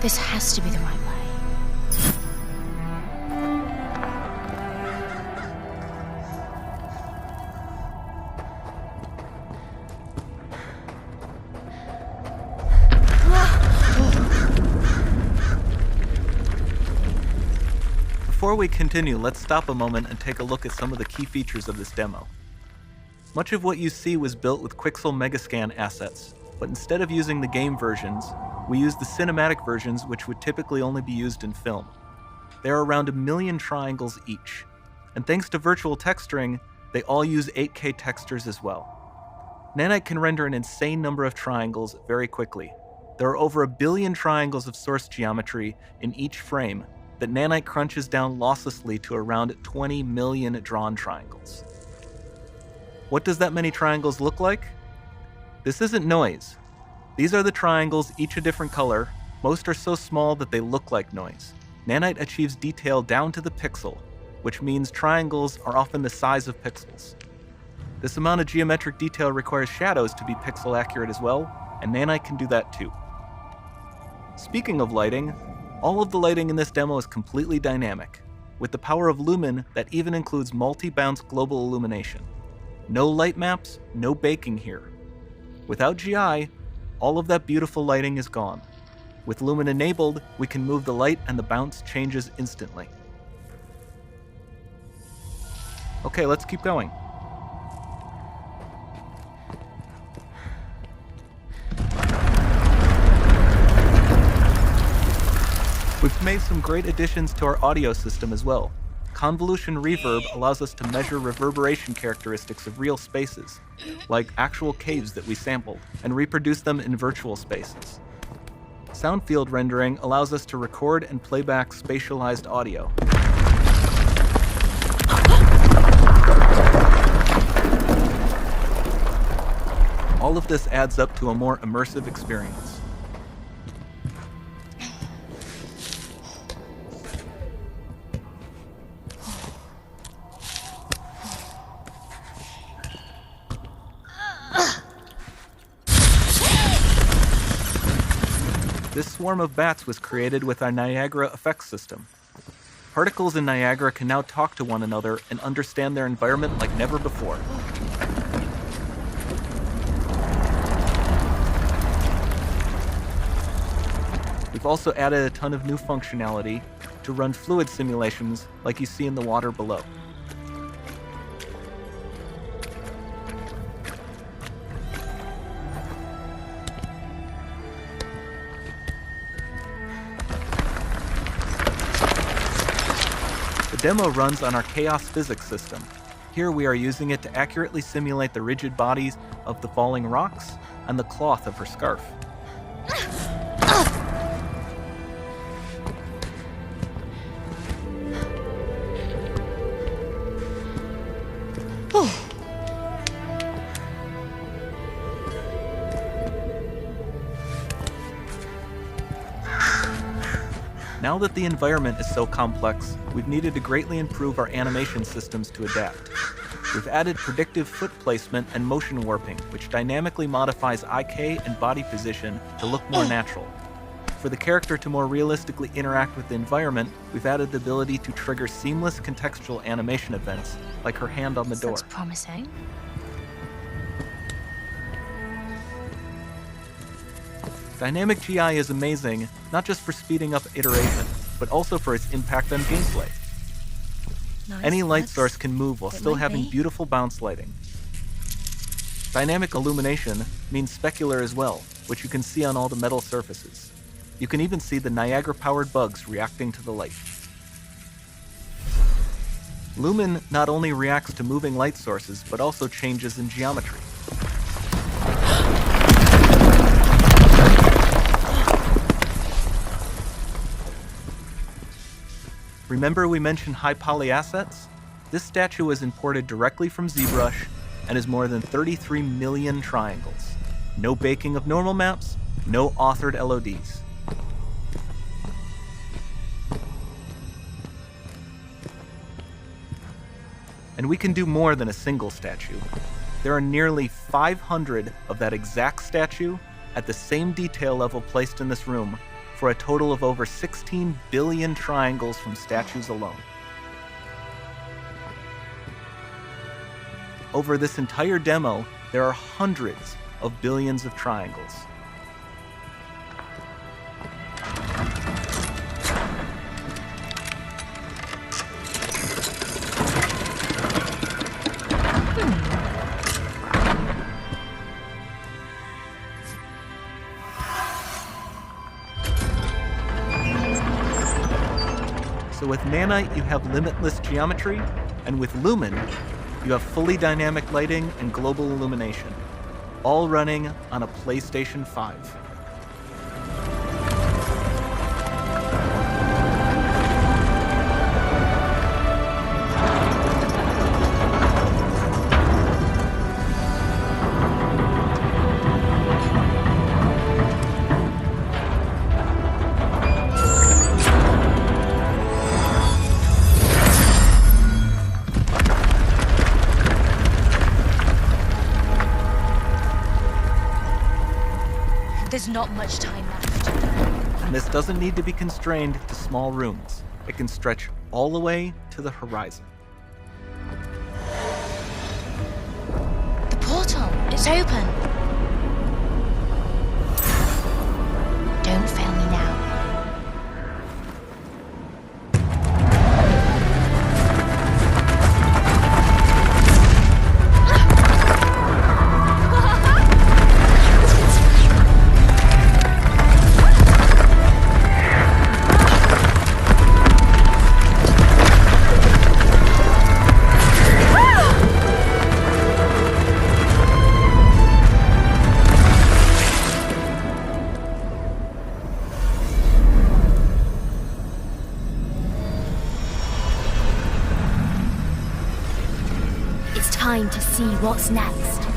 This has to be the right way. Before we continue, let's stop a moment and take a look at some of the key features of this demo. Much of what you see was built with Quixel Megascan assets, but instead of using the game versions, we used the cinematic versions, which would typically only be used in film. There are around 1 million triangles each, and thanks to virtual texturing, they all use 8K textures as well. Nanite can render an insane number of triangles very quickly. There are over 1 billion triangles of source geometry in each frame that Nanite crunches down losslessly to around 20 million drawn triangles. What does that many triangles look like? This isn't noise. These are the triangles, each a different color. Most are so small that they look like noise. Nanite achieves detail down to the pixel, which means triangles are often the size of pixels. This amount of geometric detail requires shadows to be pixel accurate as well, and Nanite can do that too. Speaking of lighting, all of the lighting in this demo is completely dynamic, with the power of Lumen that even includes multi-bounce global illumination. No light maps, no baking here. Without GI, all of that beautiful lighting is gone. With Lumen enabled, we can move the light and the bounce changes instantly. Okay, let's keep going. We've made some great additions to our audio system as well. Convolution reverb allows us to measure reverberation characteristics of real spaces, like actual caves that we sampled, and reproduce them in virtual spaces. Sound field rendering allows us to record and playback spatialized audio. All of this adds up to a more immersive experience. This swarm of bats was created with our Niagara effects system. Particles in Niagara can now talk to one another and understand their environment like never before. We've also added a ton of new functionality to run fluid simulations like you see in the water below. The demo runs on our chaos physics system. Here we are using it to accurately simulate the rigid bodies of the falling rocks and the cloth of her scarf. Now that the environment is so complex, we've needed to greatly improve our animation systems to adapt. We've added predictive foot placement and motion warping, which dynamically modifies IK and body position to look more natural. For the character to more realistically interact with the environment, we've added the ability to trigger seamless contextual animation events, like her hand on the door. Sounds promising. Dynamic GI is amazing, not just for speeding up iteration, but also for its impact on gameplay. Nice. Any light source can move while still having be. beautiful bounce lighting. Dynamic illumination means specular as well, which you can see on all the metal surfaces. You can even see the Niagara-powered bugs reacting to the light. Lumen not only reacts to moving light sources, but also changes in geometry. Remember we mentioned high poly assets? This statue was imported directly from ZBrush and is more than 33 million triangles. No baking of normal maps, no authored LODs. And we can do more than a single statue. There are nearly 500 of that exact statue at the same detail level placed in this room for a total of over 16 billion triangles from statues alone. Over this entire demo, there are hundreds of billions of triangles. So with Nanite, you have limitless geometry, and with Lumen, you have fully dynamic lighting and global illumination, all running on a PlayStation 5. There's not much time left. And this doesn't need to be constrained to small rooms. It can stretch all the way to the horizon. The portal, it's open. Don't fail me now. Time to see what's next.